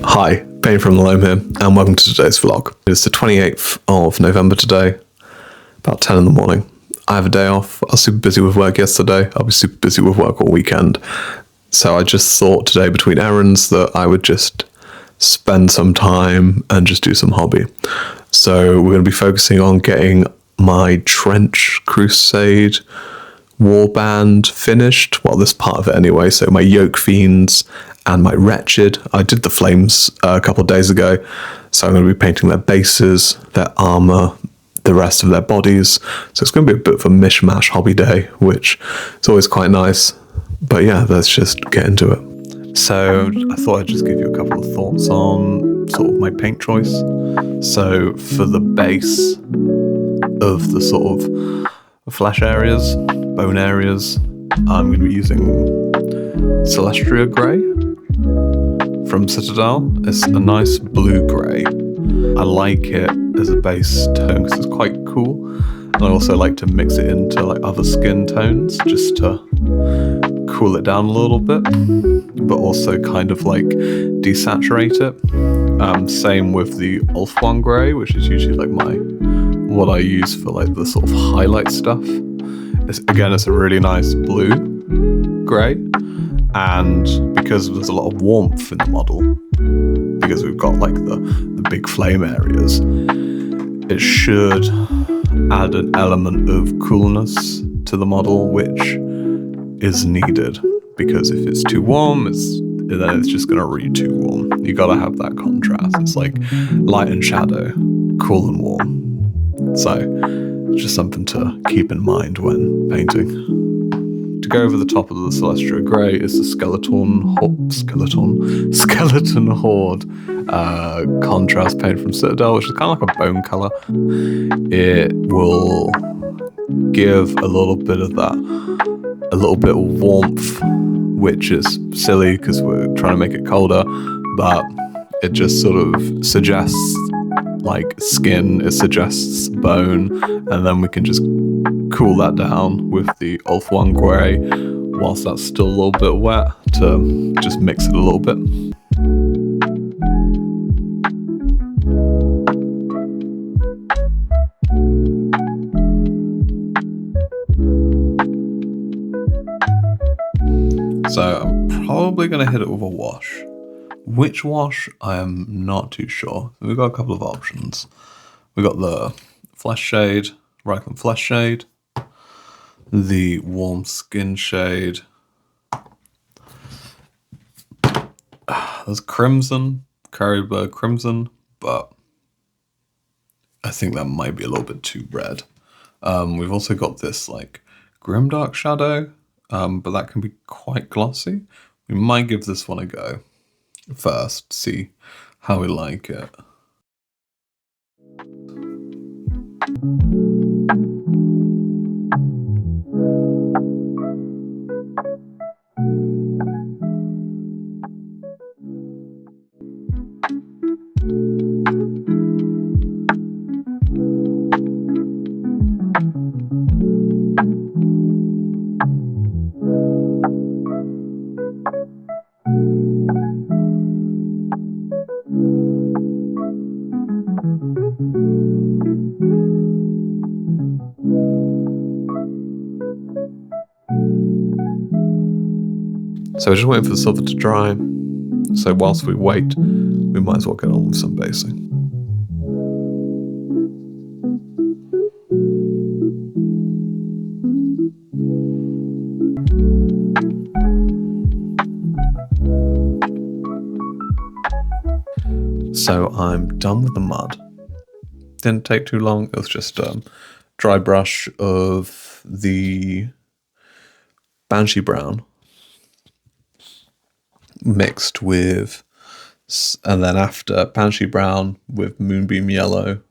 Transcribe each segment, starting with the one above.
Hi, Benny from the Loam here, and welcome to today's vlog. It's the 28th of November today, about 10 in the morning. I have a day off. I was super busy with work yesterday. I'll be super busy with work all weekend. So I just thought today, between errands, that I would just spend some time and just do some hobby. So we're going to be focusing on getting my Trench Crusade warband finished. Well, this part of it anyway. So my Yoke Fiends and my Wretched. I did the Flames a couple of days ago. So I'm going to be painting their bases, their armor, the rest of their bodies. So it's going to be a bit of a mishmash hobby day, which is always quite nice. But yeah, let's just get into it. So I thought I'd just give you a couple of thoughts on sort of my paint choice. So for the base of the sort of flesh areas, bone areas, I'm going to be using Celestia Grey from Citadel. It's a nice blue grey. I like it as a base tone because it's quite cool. And I also like to mix it into like other skin tones just to cool it down a little bit, but also kind of like desaturate it. Same with the Ulthuan Grey, which is usually like what I use for like the sort of highlight stuff. It's a really nice blue grey, and because there's a lot of warmth in the model, because we've got like the big flame areas, it should add an element of coolness to the model, which is needed, because if it's too warm, then it's just going to read too warm. You got to have that contrast. It's like light and shadow, cool and warm. So it's just something to keep in mind when painting. To go over the top of the Celestia Grey is the Skeleton Horde contrast paint from Citadel, which is kind of like a bone color. It will give a little bit of warmth, which is silly because we're trying to make it colder, but it just sort of suggests like skin, it suggests bone, and then we can just cool that down with the Ulthuan Grey whilst that's still a little bit wet to just mix it a little bit. So I'm probably going to hit it with a wash. Which wash, I am not too sure. We've got a couple of options. We've got the Flesh Shade, Reikland Flesh Shade, the Warm Skin Shade. There's Crimson, Carrybird Crimson, but I think that might be a little bit too red. We've also got this like Grimdark Shadow, but that can be quite glossy. We might give this one a go first, see how we like it. So we're just waiting for the silver to dry. So whilst we wait, we might as well get on with some basing. So I'm done with the mud. Didn't take too long. It was just dry brush of the Banshee Brown mixed with, and then after Banshee Brown with Moonbeam Yellow,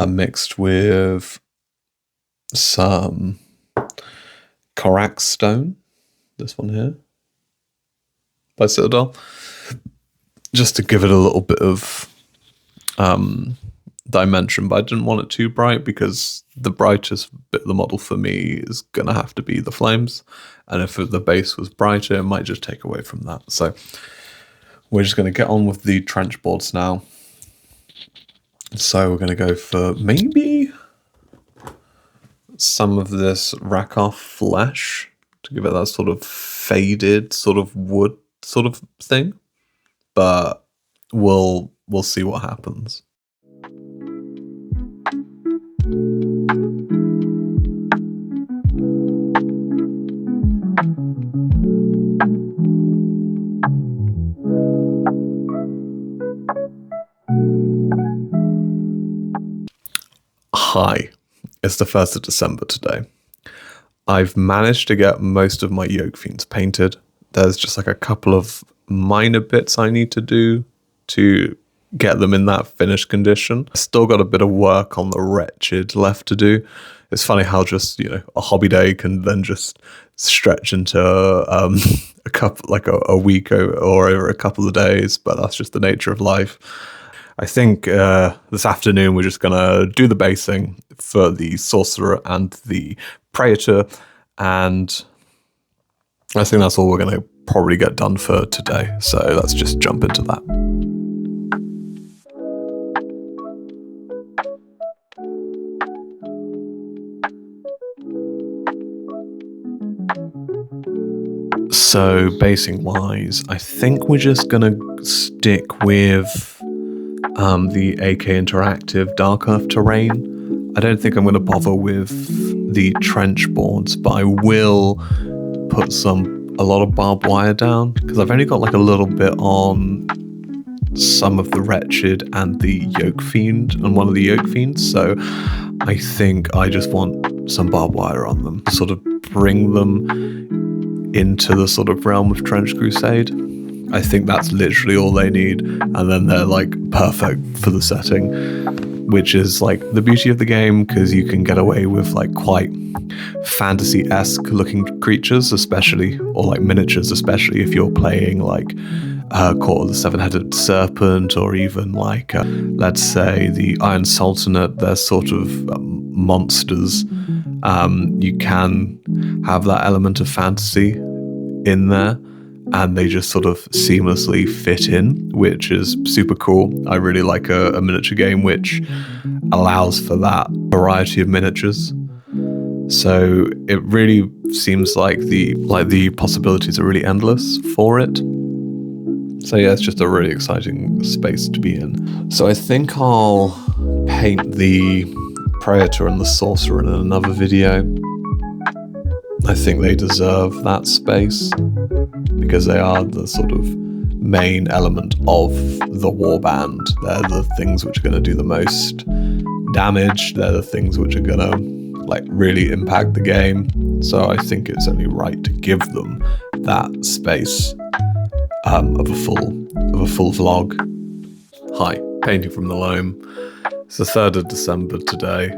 mixed with some Korak Stone, this one here, by Citadel, just to give it a little bit of dimension, but I didn't want it too bright because the brightest bit of the model for me is going to have to be the flames. And if the base was brighter, it might just take away from that. So we're just going to get on with the trench boards now. So we're going to go for maybe some of this Rakov flesh to give it that sort of faded sort of wood sort of thing. But we'll see what happens. Hi, it's the 1st of December today. I've managed to get most of my Yoke Fiends painted. There's just like a couple of minor bits I need to do to get them in that finished condition. Still got a bit of work on the Wretched left to do. It's funny how just, you know, a hobby day can then just stretch into a couple, like a week or over a couple of days, but that's just the nature of life. I think this afternoon we're just gonna do the basing for the Sorcerer and the Praetor, and I think that's all we're gonna probably get done for today. So let's just jump into that. So basing wise, I think we're just gonna stick with the AK Interactive Dark Earth terrain. I don't think I'm going to bother with the trench boards, but I will put a lot of barbed wire down because I've only got like a little bit on some of the Wretched and the Yoke Fiend and one of the Yoke Fiends. So I think I just want some barbed wire on them to sort of bring them into the sort of realm of Trench Crusade. I think that's literally all they need, and then they're like perfect for the setting, which is like the beauty of the game, because you can get away with like quite fantasy-esque looking creatures, especially, or like miniatures, especially if you're playing like Court of the Seven-Headed Serpent, or even like let's say the Iron Sultanate. They're sort of monsters. You can have that element of fantasy in there, and they just sort of seamlessly fit in, which is super cool. I really like a miniature game which allows for that variety of miniatures. So it really seems like the possibilities are really endless for it. So yeah, it's just a really exciting space to be in. So I think I'll paint the Praetor and the Sorcerer in another video. I think they deserve that space because they are the sort of main element of the warband. They're the things which are going to do the most damage. They're the things which are going to like really impact the game. So I think it's only right to give them that space of a full vlog. Hi, painting from the loam. It's the 3rd of December today.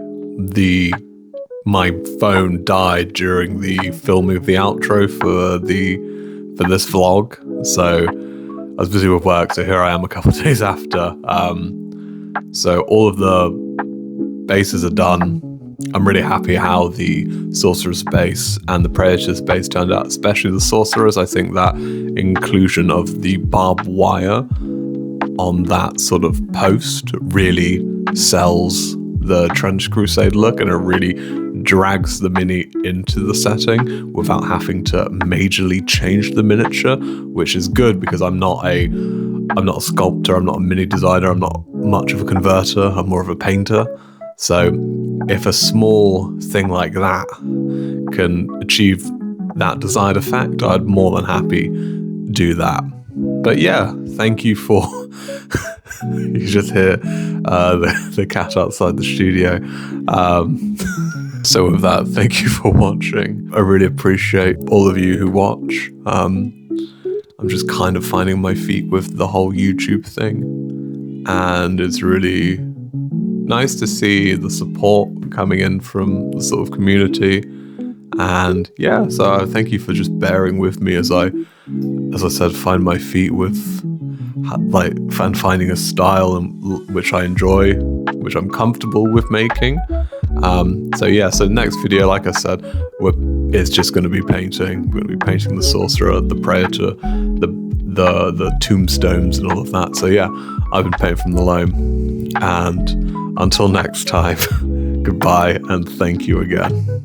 My phone died during the filming of the outro for this vlog, so I was busy with work, so here I am a couple of days after. So all of the bases are done. I'm really happy how the Sorcerer's base and the Praetor's base turned out, especially the Sorcerer's. I think that inclusion of the barbed wire on that sort of post really sells the Trench Crusade look, and it really drags the mini into the setting without having to majorly change the miniature, which is good because I'm not a sculptor, I'm not a mini designer, I'm not much of a converter, I'm more of a painter. So if a small thing like that can achieve that desired effect, I'd more than happy do that. But yeah, thank you for you just hear the cat outside the studio. So with that, thank you for watching. I really appreciate all of you who watch. I'm just kind of finding my feet with the whole YouTube thing, and it's really nice to see the support coming in from the sort of community. And yeah, so thank you for just bearing with me as I said, find my feet with finding a style which I enjoy, which I'm comfortable with making. So next video, like I said, it's just going to be painting. We're going to be painting the sorcerer, the praetor, the tombstones and all of that. So yeah, I've been painting from the loam, and until next time, goodbye and thank you again.